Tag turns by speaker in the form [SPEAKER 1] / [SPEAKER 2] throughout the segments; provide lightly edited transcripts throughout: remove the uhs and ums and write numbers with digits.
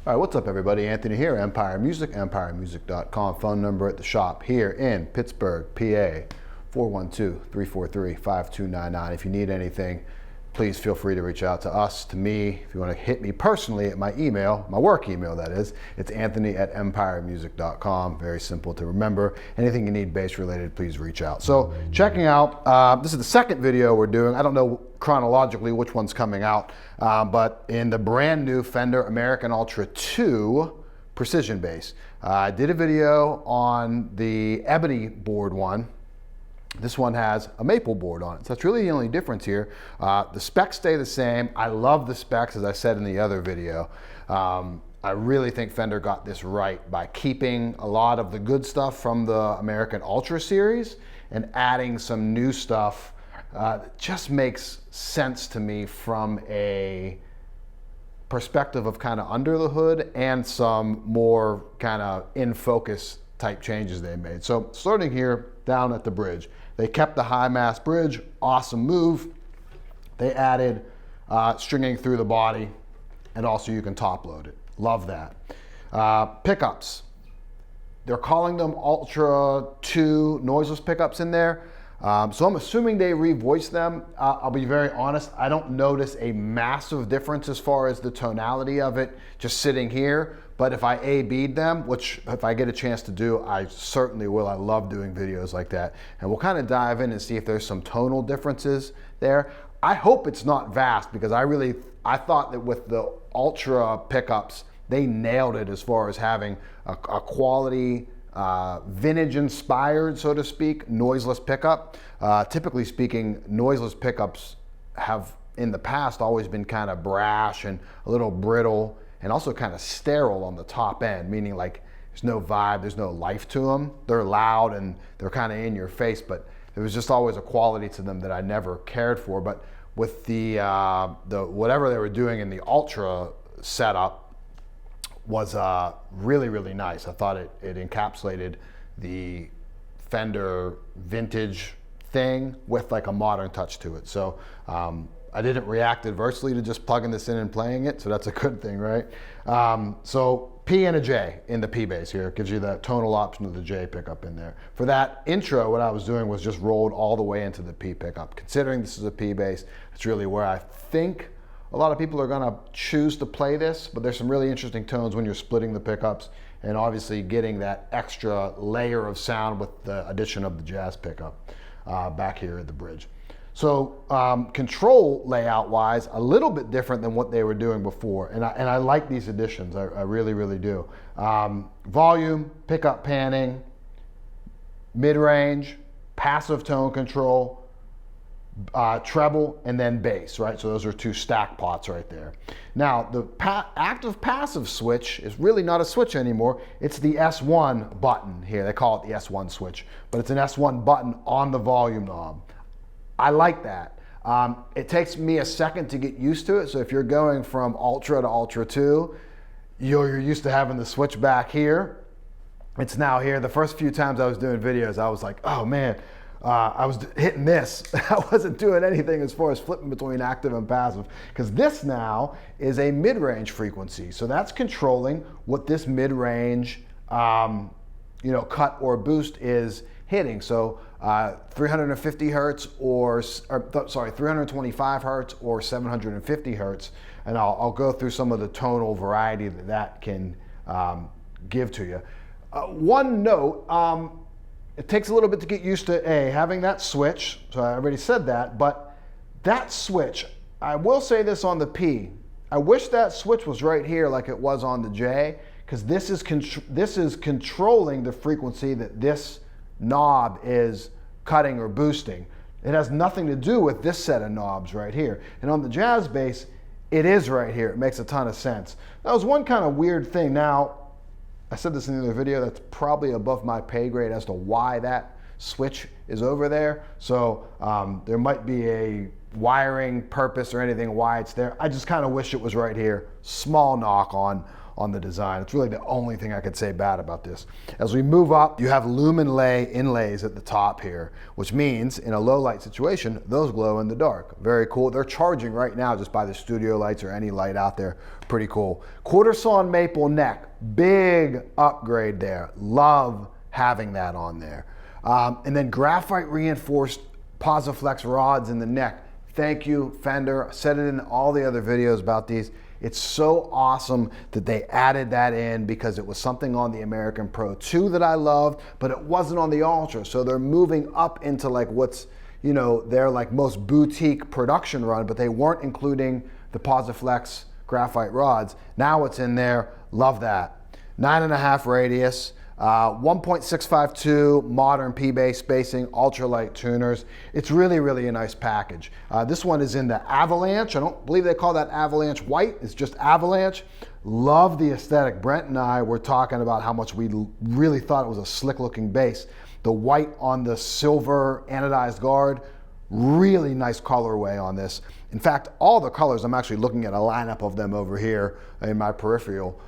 [SPEAKER 1] All right, what's up everybody? Anthony here, Empire Music, empiremusic.com. Phone number at the shop here in Pittsburgh, PA, 412-343-5299. If you need anything, please feel free to reach out to us, to me. If you want to hit me personally at my email, my work email that is, it's anthony@empiremusic.com. Very simple to remember. Anything you need bass related, please reach out. So checking out, this is the second video we're doing. I don't know chronologically which one's coming out, but in the brand new Fender American Ultra 2 precision bass. I did a video on the ebony board one. This one has a maple board on it. So that's really the only difference here. The specs stay the same. I love the specs, as I said in the other video. I really think Fender got this right by keeping a lot of the good stuff from the American Ultra series and adding some new stuff that just makes sense to me from a perspective of kind of under the hood and some more kind of in focus type changes they made. So starting here down at the bridge, they kept the high mass bridge, awesome move. They added stringing through the body, and also you can top load it. Love that. Pickups, they're calling them Ultra 2 noiseless pickups in there. So I'm assuming they revoiced them. I'll be very honest, I don't notice a massive difference as far as the tonality of it just sitting here. But if I A/B'd them, which if I get a chance to do, I certainly will. I love doing videos like that. And we'll kind of dive in and see if there's some tonal differences there. I hope it's not vast, because I thought that with the Ultra pickups, they nailed it as far as having a quality, vintage inspired, so to speak, noiseless pickup. Typically speaking, noiseless pickups have in the past always been kind of brash and a little brittle, and also kind of sterile on the top end, meaning like there's no vibe, there's no life to them. They're loud and they're kind of in your face, but there was just always a quality to them that I never cared for. But with the whatever they were doing in the Ultra setup was really, really nice. I thought it encapsulated the Fender vintage thing with like a modern touch to it. So I didn't react adversely to just plugging this in and playing it, so that's a good thing, right? So P and a J in the P bass here. It gives you that tonal option of the J pickup in there. For that intro, what I was doing was just rolled all the way into the P pickup. Considering this is a P bass, it's really where I think a lot of people are gonna choose to play this, but there's some really interesting tones when you're splitting the pickups and obviously getting that extra layer of sound with the addition of the jazz pickup back here at the bridge. So control layout wise, a little bit different than what they were doing before. And I like these additions, I really, really do. Volume, pickup panning, mid-range, passive tone control, treble, and then bass, right? So those are two stack pots right there. Now the active passive switch is really not a switch anymore. It's the S1 button here. They call it the S1 switch, but it's an S1 button on the volume knob. I like that. It takes me a second to get used to it. So if you're going from Ultra to Ultra 2, you're used to having the switch back here. It's now here. The first few times I was doing videos, I was like, oh man, I was hitting this. I wasn't doing anything as far as flipping between active and passive, because this now is a mid-range frequency. So that's controlling what this mid-range cut or boost is hitting. So 350 hertz or 325 hertz or 750 hertz. And I'll go through some of the tonal variety that can give to you. One note, it takes a little bit to get used to having that switch. So I already said that, but that switch, I will say this on the P, I wish that switch was right here like it was on the J, because this is controlling the frequency that this knob is cutting or boosting. It has nothing to do with this set of knobs right here. And on the jazz bass, it is right here. It makes a ton of sense. That was one kind of weird thing. Now, I said this in the other video, that's probably above my pay grade as to why that switch is over there. So there might be a wiring purpose or anything why it's there. I just kind of wish it was right here. Small knock on on the design. It's really the only thing I could say bad about this. As we move up, you have lumen lay inlays at the top here, which means in a low light situation, those glow in the dark. Very cool. They're charging right now just by the studio lights or any light out there. Pretty cool. Quarter sawn maple neck, big upgrade there. Love having that on there. And then graphite reinforced Posiflex rods in the neck. Thank you, Fender. I said it in all the other videos about these. It's so awesome that they added that in because it was something on the American Pro 2 that I loved, but it wasn't on the Ultra. So they're moving up into like what's, you know, their like most boutique production run, but they weren't including the Posiflex graphite rods. Now it's in there. Love that. 9.5 radius. 1.652 modern P-bass spacing, ultralight tuners. It's really, really a nice package. This one is in the Avalanche. I don't believe they call that Avalanche white. It's just Avalanche. Love the aesthetic. Brent and I were talking about how much we really thought it was a slick looking bass. The white on the silver anodized guard, really nice colorway on this. In fact, all the colors, I'm actually looking at a lineup of them over here in my peripheral.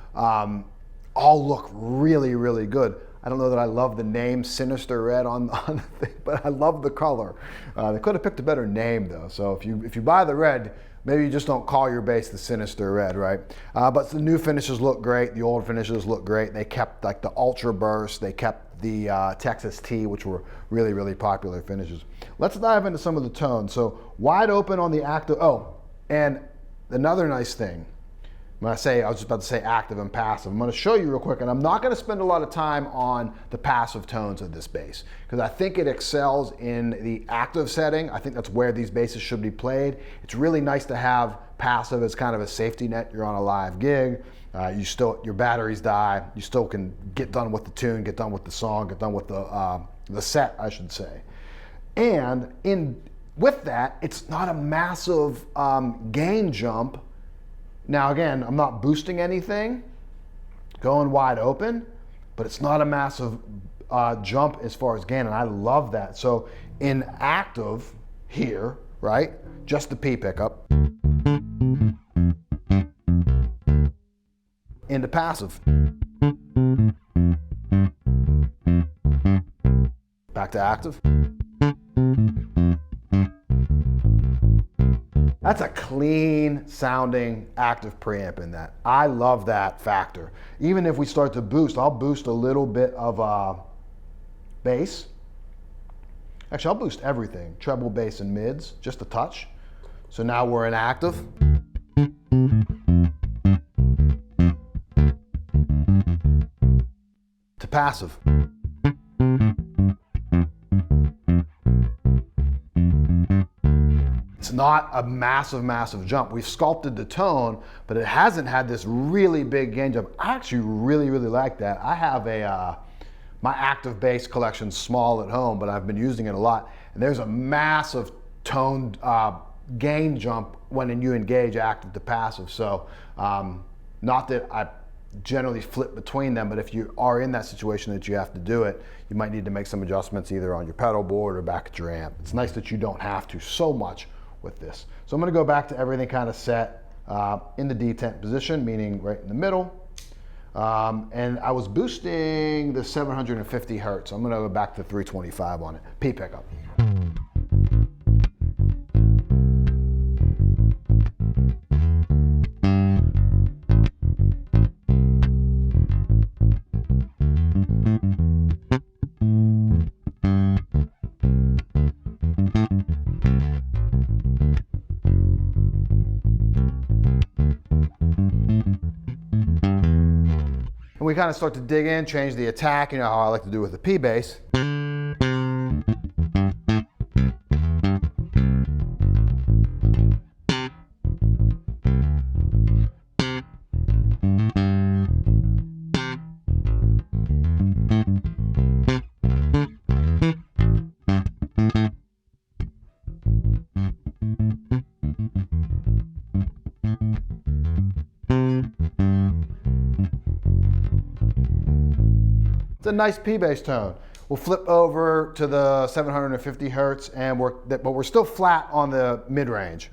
[SPEAKER 1] All look really, really good. I don't know that I love the name Sinister Red on the thing, but I love the color. They could have picked a better name though. So if you buy the red, maybe you just don't call your bass the Sinister Red, right? But the new finishes look great. The old finishes look great. They kept like the Ultra Burst. They kept the Texas T, which were really, really popular finishes. Let's dive into some of the tones. So wide open on the active. Oh, and another nice thing. When I was just about to say active and passive, I'm going to show you real quick, and I'm not going to spend a lot of time on the passive tones of this bass because I think it excels in the active setting. I think that's where these basses should be played. It's really nice to have passive as kind of a safety net. You're on a live gig, your batteries die, you still can get done with the tune, get done with the song, get done with the set, I should say. And with that, it's not a massive gain jump. Now again, I'm not boosting anything, going wide open, but it's not a massive jump as far as gain, and I love that. So in active here, right, just the P pickup, into passive, back to active. That's a clean sounding active preamp in that. I love that factor. Even if we start to boost, I'll boost a little bit of bass. Actually, I'll boost everything. Treble, bass, and mids, just a touch. So now we're in active. To passive. It's not a massive jump. We've sculpted the tone, but it hasn't had this really big gain jump. I actually really like that. I have my active bass collection's small at home, but I've been using it a lot. And there's a massive tone gain jump when you engage active to passive. So not that I generally flip between them, but if you are in that situation that you have to do it, you might need to make some adjustments either on your pedal board or back at your amp. It's nice that you don't have to so much with this. So I'm going to go back to everything kind of set in the detent position, meaning right in the middle. And I was boosting the 750 hertz. I'm going to go back to 325 on it. P pickup. We kind of start to dig in, change the attack, you know how I like to do with the P bass. It's a nice P-bass tone. We'll flip over to the 750 hertz, and but we're still flat on the mid-range.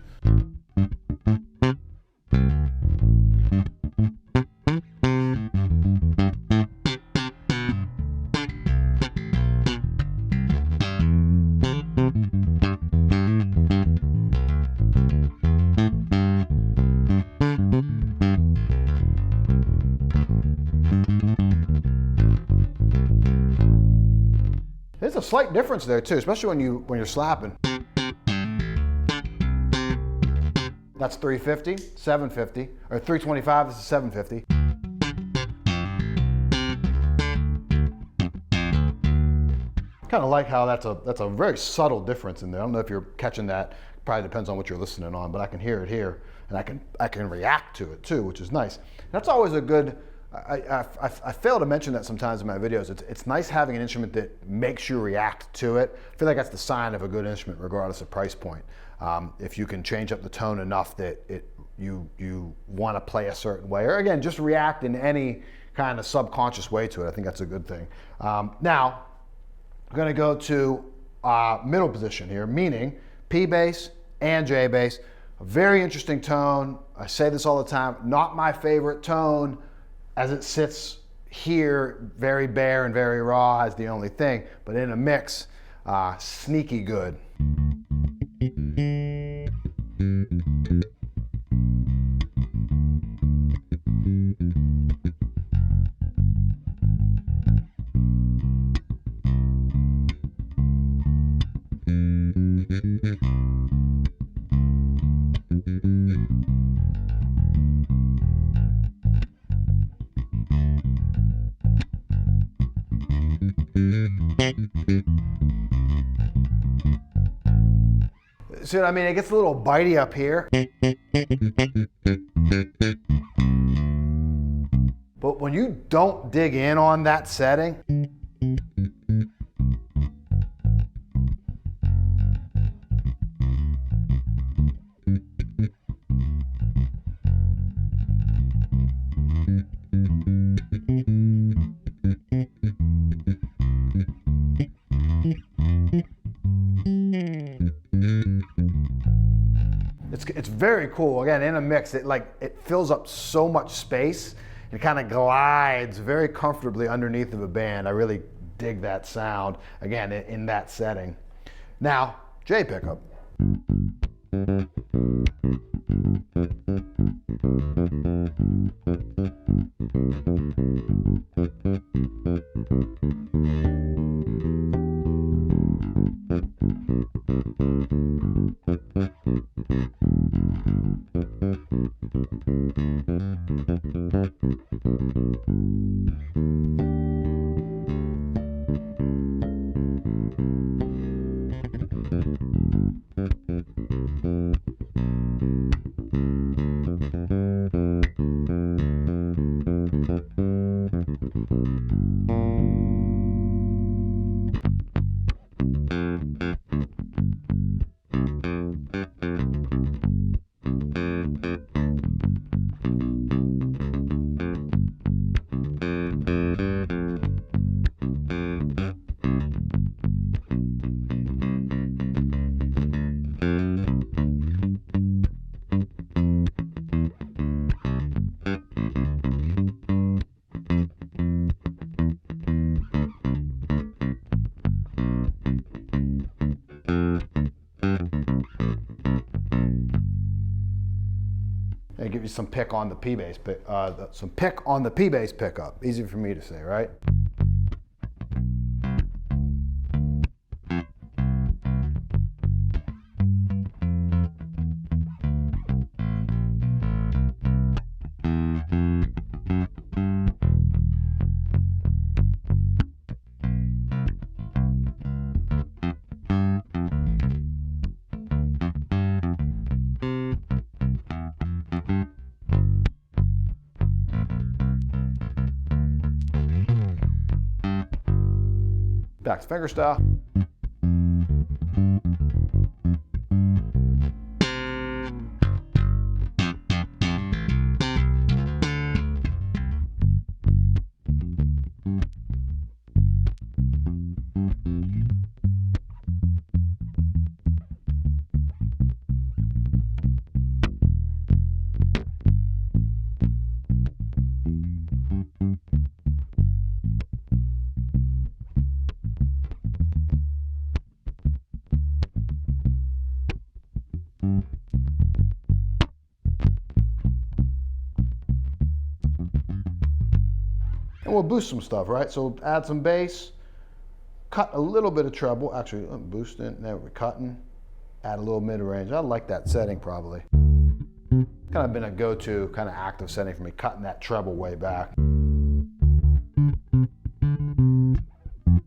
[SPEAKER 1] There's a slight difference there too, especially when you're slapping. That's 350, 750, or 325, this is 750. Kind of like how that's a very subtle difference in there. I don't know if you're catching that. Probably depends on what you're listening on, but I can hear it here, and I can react to it too, which is nice. That's always a good. I fail to mention that sometimes in my videos. It's nice having an instrument that makes you react to it. I feel like that's the sign of a good instrument, regardless of price point. If you can change up the tone enough that you want to play a certain way, or again, just react in any kind of subconscious way to it, I think that's a good thing. Now, I'm going to go to middle position here, meaning P bass and J bass. A very interesting tone. I say this all the time, not my favorite tone as it sits here, very bare and very raw as the only thing, but in a mix, sneaky good. See what I mean? It gets a little bitey up here. But when you don't dig in on that setting, it's very cool. Again, in a mix, it fills up so much space. It kind of glides very comfortably underneath of a band. I really dig that sound, again, in that setting. Now, J pickup. And give you some pick on the P bass, some pick on the P bass pickup. Easy for me to say, right? Back to finger style. And we'll boost some stuff, right? So add some bass, cut a little bit of treble. Actually, boosting, there we're cutting, add a little mid-range. I like that setting probably. Kind of been a go-to kind of active setting for me, cutting that treble way back.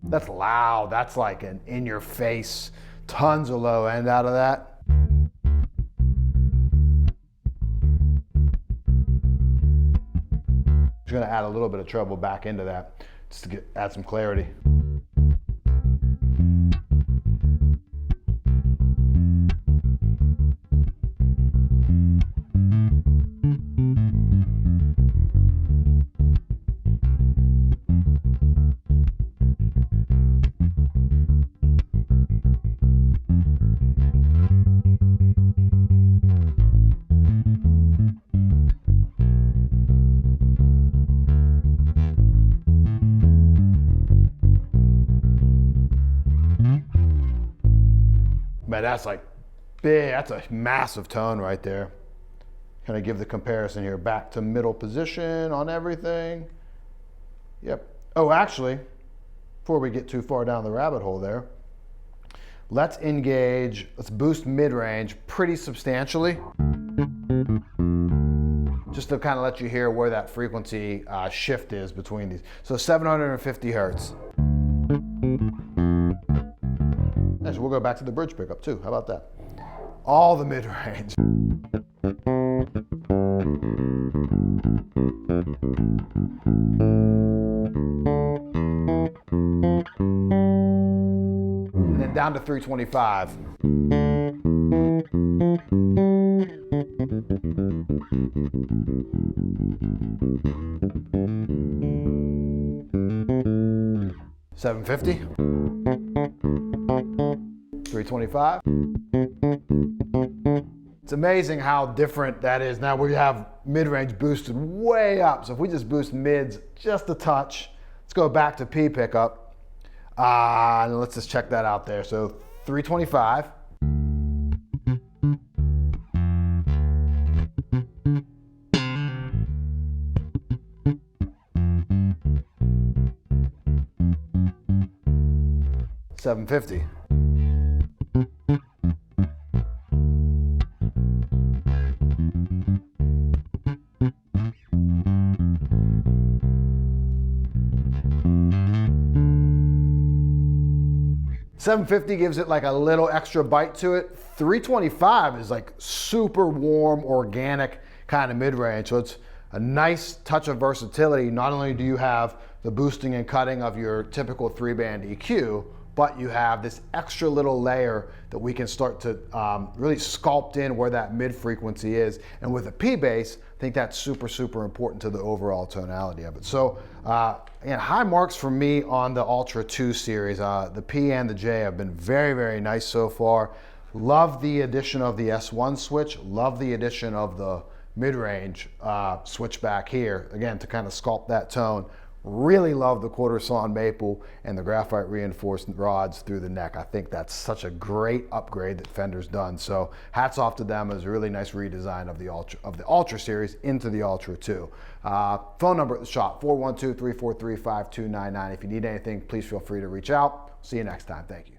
[SPEAKER 1] That's loud. That's like an in-your-face, tons of low end out of that. Just gonna add a little bit of treble back into that, just to add some clarity. Man, that's like big, that's a massive tone right there. Kind of give the comparison here, back to middle position on everything. Yep. Oh, actually, before we get too far down the rabbit hole there, let's engage, let's boost mid-range pretty substantially. Just to kind of let you hear where that frequency shift is between these. So 750 hertz. Nice, we'll go back to the bridge pickup too. How about that? All the mid-range. And then down to 325. $750. 325. It's amazing how different that is. Now we have mid-range boosted way up. So if we just boost mids just a touch, let's go back to P pickup. And let's just check that out there. So 325. $750. $750 gives it like a little extra bite to it. $325 is like super warm, organic kind of mid-range. So it's a nice touch of versatility. Not only do you have the boosting and cutting of your typical 3-band EQ, but you have this extra little layer that we can start to really sculpt in where that mid frequency is. And with a P bass, I think that's super, super important to the overall tonality of it. So again, high marks for me on the Ultra 2 series. The P and the J have been very, very nice so far. Love the addition of the S1 switch. Love the addition of the mid-range switch back here, again, to kind of sculpt that tone. Really love the quarter sawn maple and the graphite reinforced rods through the neck. I think that's such a great upgrade that Fender's done. So hats off to them. It was a really nice redesign of the Ultra series into the Ultra 2. Phone number at the shop, 412-343-5299. If you need anything, please feel free to reach out. See you next time. Thank you.